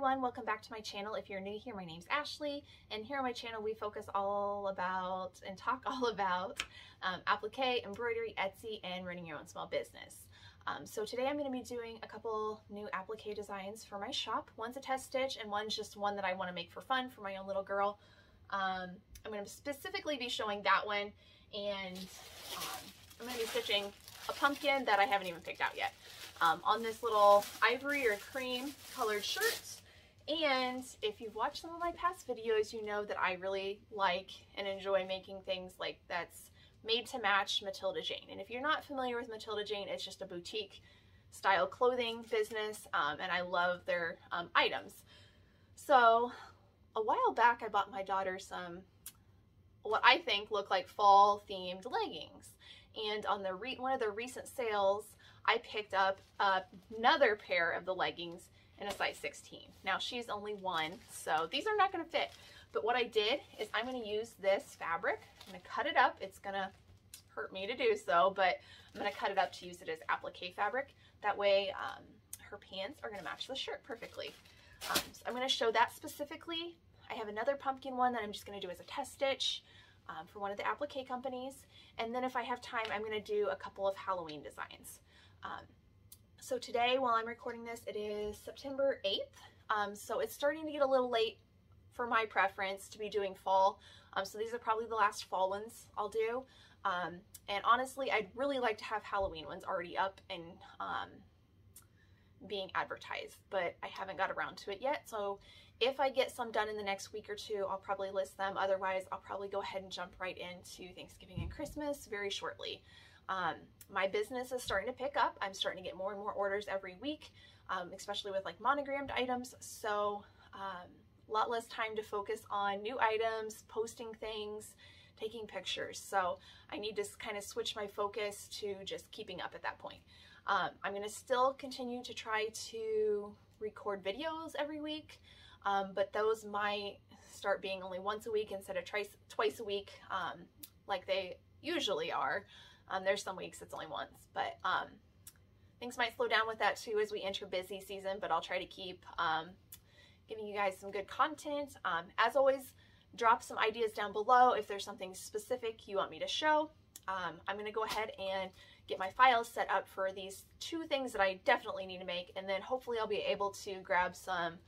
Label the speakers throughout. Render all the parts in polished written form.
Speaker 1: everyone, welcome back to my channel. If you're new here, my name's Ashley, and here on my channel we focus all about and talk all about applique, embroidery, Etsy, and running your own small business. So today I'm going to be doing a couple new applique designs for my shop. One's a test stitch and one's just one that I want to make for fun for my own little girl. I'm going to specifically be showing that one, and I'm going to be stitching a pumpkin that I haven't even picked out yet. On this little ivory or cream colored shirt. And if you've watched some of my past videos, you know that I really like and enjoy making things like that's made to match Matilda Jane. And if you're not familiar with Matilda Jane, it's just a boutique style clothing business, and I love their items. So a while back I bought my daughter some what I think look like fall themed leggings, and on the one of the recent sales I picked up another pair of the leggings in a size 16. Now she's only 1, so these are not going to fit. But what I did is I'm going to use this fabric. I'm going to cut it up. It's going to hurt me to do so, but I'm going to cut it up to use it as applique fabric. That way her pants are going to match the shirt perfectly. So I'm going to show that specifically. I have another pumpkin one that I'm just going to do as a test stitch for one of the applique companies. And then if I have time, I'm going to do a couple of Halloween designs. So today, while I'm recording this, it is September 8th, so it's starting to get a little late for my preference to be doing fall, so these are probably the last fall ones I'll do, and honestly, I'd really like to have Halloween ones already up and being advertised, but I haven't got around to it yet, so if I get some done in the next week or two, I'll probably list them. Otherwise, I'll probably go ahead and jump right into Thanksgiving and Christmas very shortly. My business is starting to pick up. I'm starting to get more and more orders every week, especially with like monogrammed items. So a lot less time to focus on new items, posting things, taking pictures. So I need to kind of switch my focus to just keeping up at that point. I'm going to still continue to try to record videos every week, but those might start being only once a week instead of twice a week like they usually are. There's some weeks it's only once, but things might slow down with that too as we enter busy season, but I'll try to keep giving you guys some good content. As always, drop some ideas down below if there's something specific you want me to show. I'm going to go ahead and get my files set up for these 2 things that I definitely need to make, and then hopefully I'll be able to grab some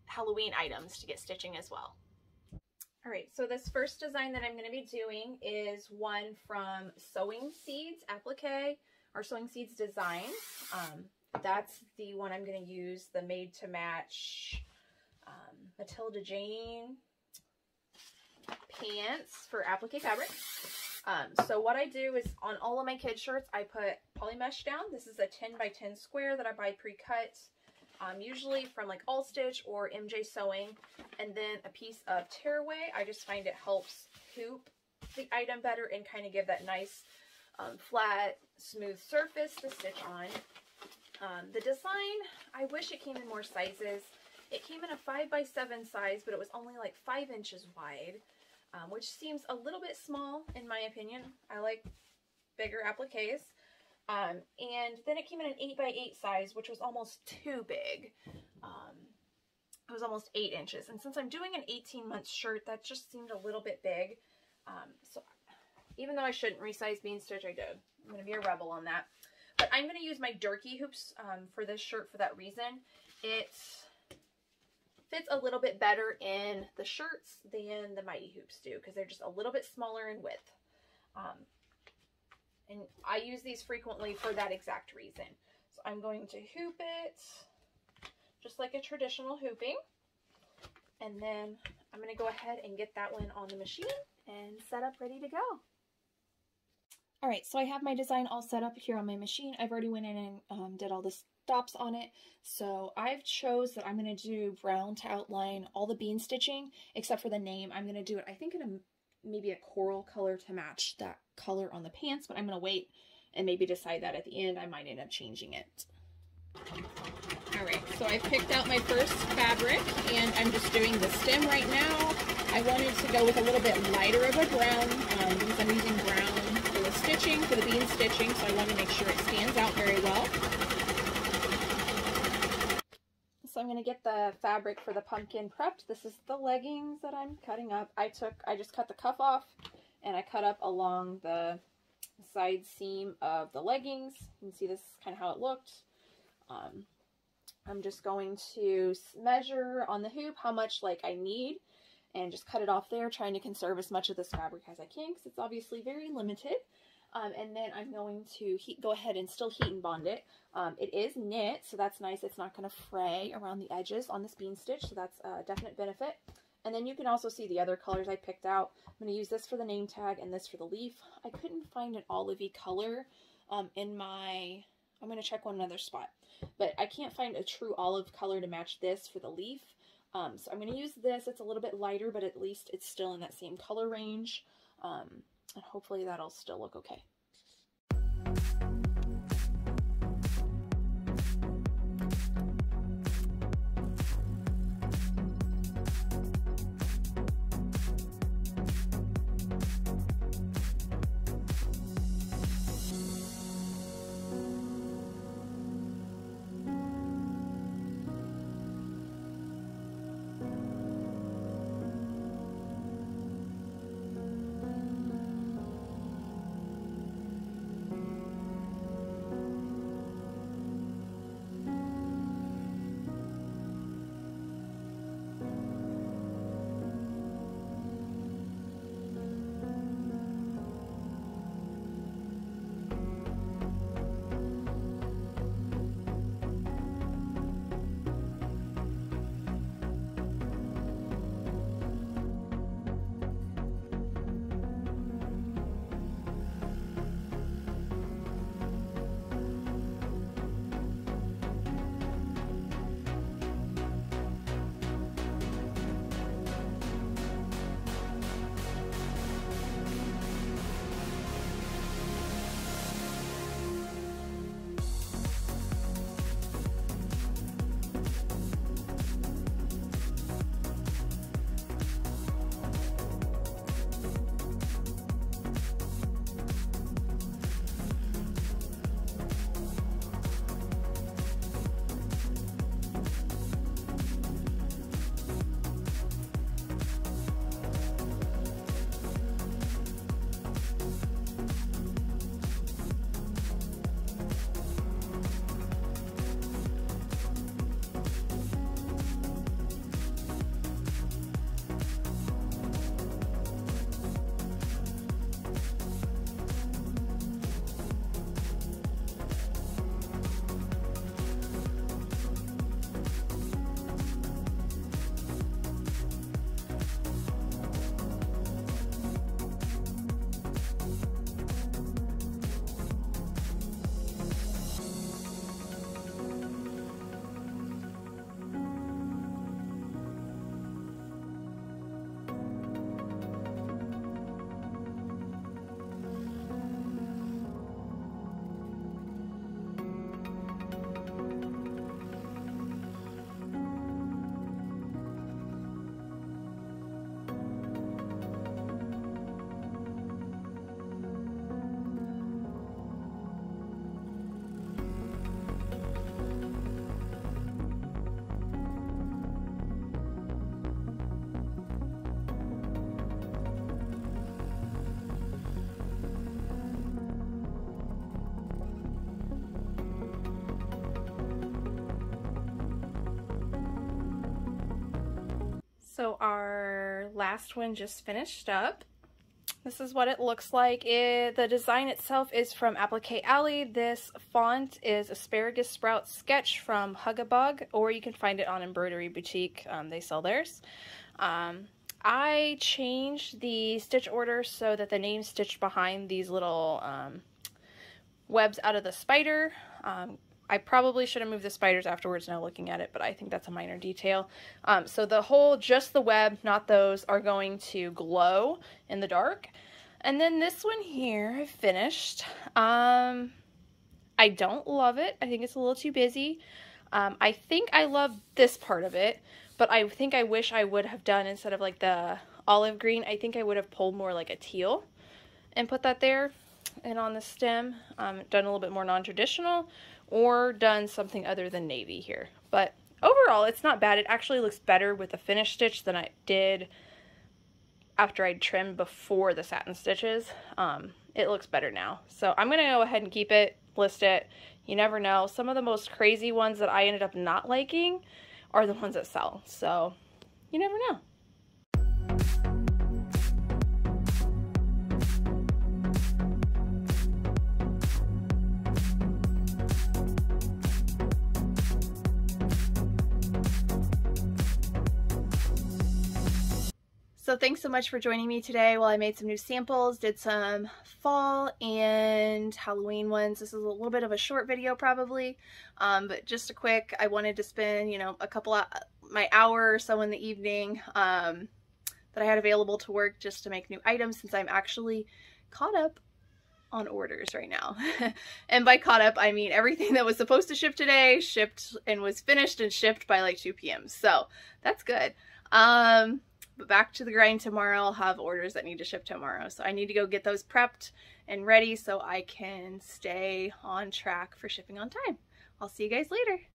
Speaker 1: Halloween items to get stitching as well. Alright, so this first design that I'm going to be doing is one from Sewing Seeds Applique, or Sewing Seeds Designs. That's the one I'm going to use, the made to match Matilda Jane pants for applique fabric. So what I do is on all of my kids shirts I put poly mesh down. This is a 10 by 10 square that I buy pre-cut. Usually from like All Stitch or MJ Sewing, and then a piece of tearaway. I just find it helps hoop the item better and kind of give that nice flat, smooth surface to stitch on. The design, I wish it came in more sizes. It came in a 5 by 7 size, but it was only like 5 inches wide, which seems a little bit small in my opinion. I like bigger appliques. And then it came in an 8 by 8 size, which was almost too big. It was almost 8 inches. And since I'm doing an 18-month shirt, that just seemed a little bit big. So even though I shouldn't resize bean stitch, I did. I'm going to be a rebel on that. But I'm going to use my Durkee hoops for this shirt for that reason. It fits a little bit better in the shirts than the Mighty hoops do, because they're just a little bit smaller in width. And I use these frequently for that exact reason. So I'm going to hoop it just like a traditional hooping. And then I'm going to go ahead and get that one on the machine and set up ready to go. Alright, so I have my design all set up here on my machine. I've already went in and did all the stops on it. So I've chose that I'm going to do brown to outline all the bean stitching, except for the name. I'm going to do it, I think, in a maybe a coral color to match that color on the pants, but I'm going to wait and maybe decide that at the end. I might end up changing it. Alright, so I picked out my first fabric and I'm just doing the stem right now. I wanted to go with a little bit lighter of a brown because I'm using brown for the stitching, for the bean stitching, so I want to make sure it stands out very well.
Speaker 2: to get the fabric for the pumpkin prepped. This is the leggings that I'm cutting up. I just cut the cuff off and I cut up along the side seam of the leggings. You can see this is kind of how it looked. I'm just going to measure on the hoop how much like I need and just cut it off there, trying to conserve as much of this fabric as I can because it's obviously very limited. And then I'm going to go ahead and still heat and bond it. It is knit, so that's nice. It's not going to fray around the edges on this bean stitch, so that's a definite benefit. And then you can also see the other colors I picked out. I'm going to use this for the name tag and this for the leaf. I couldn't find an olivey color in my... I'm going to check one other spot. But I can't find a true olive color to match this for the leaf. So I'm going to use this. It's a little bit lighter, but at least it's still in that same color range. And hopefully that'll still look okay. So our last one just finished up. This is what it looks like. The design itself is from Applique Alley. This font is Asparagus Sprout Sketch from Hugabug, or you can find it on Embroidery Boutique. They sell theirs. I changed the stitch order so that the name's stitched behind these little webs out of the spider. I probably should have moved the spiders afterwards now looking at it, but I think that's a minor detail. So the whole, just the web, not those, are going to glow in the dark. And then this one here I finished. I don't love it. I think it's a little too busy. I think I love this part of it, but I think I wish I would have done, instead of like the olive green, I think I would have pulled more like a teal and put that there. And on the stem, done a little bit more non-traditional, or done something other than navy here. But overall, it's not bad. It actually looks better with the finished stitch than I did after I trimmed before the satin stitches. It looks better now. So I'm going to go ahead and keep it, list it. You never know. Some of the most crazy ones that I ended up not liking are the ones that sell. So you never know. So thanks so much for joining me today while I made some new samples, did some fall and Halloween ones. This is a little bit of a short video probably, but just a quick, I wanted to spend, you know, a couple of my hour or so in the evening that I had available to work just to make new items, since I'm actually caught up on orders right now. And by caught up, I mean everything that was supposed to ship today shipped and was finished and shipped by like 2 p.m. So that's good. But back to the grind tomorrow. I'll have orders that need to ship tomorrow. So I need to go get those prepped and ready so I can stay on track for shipping on time. I'll see you guys later.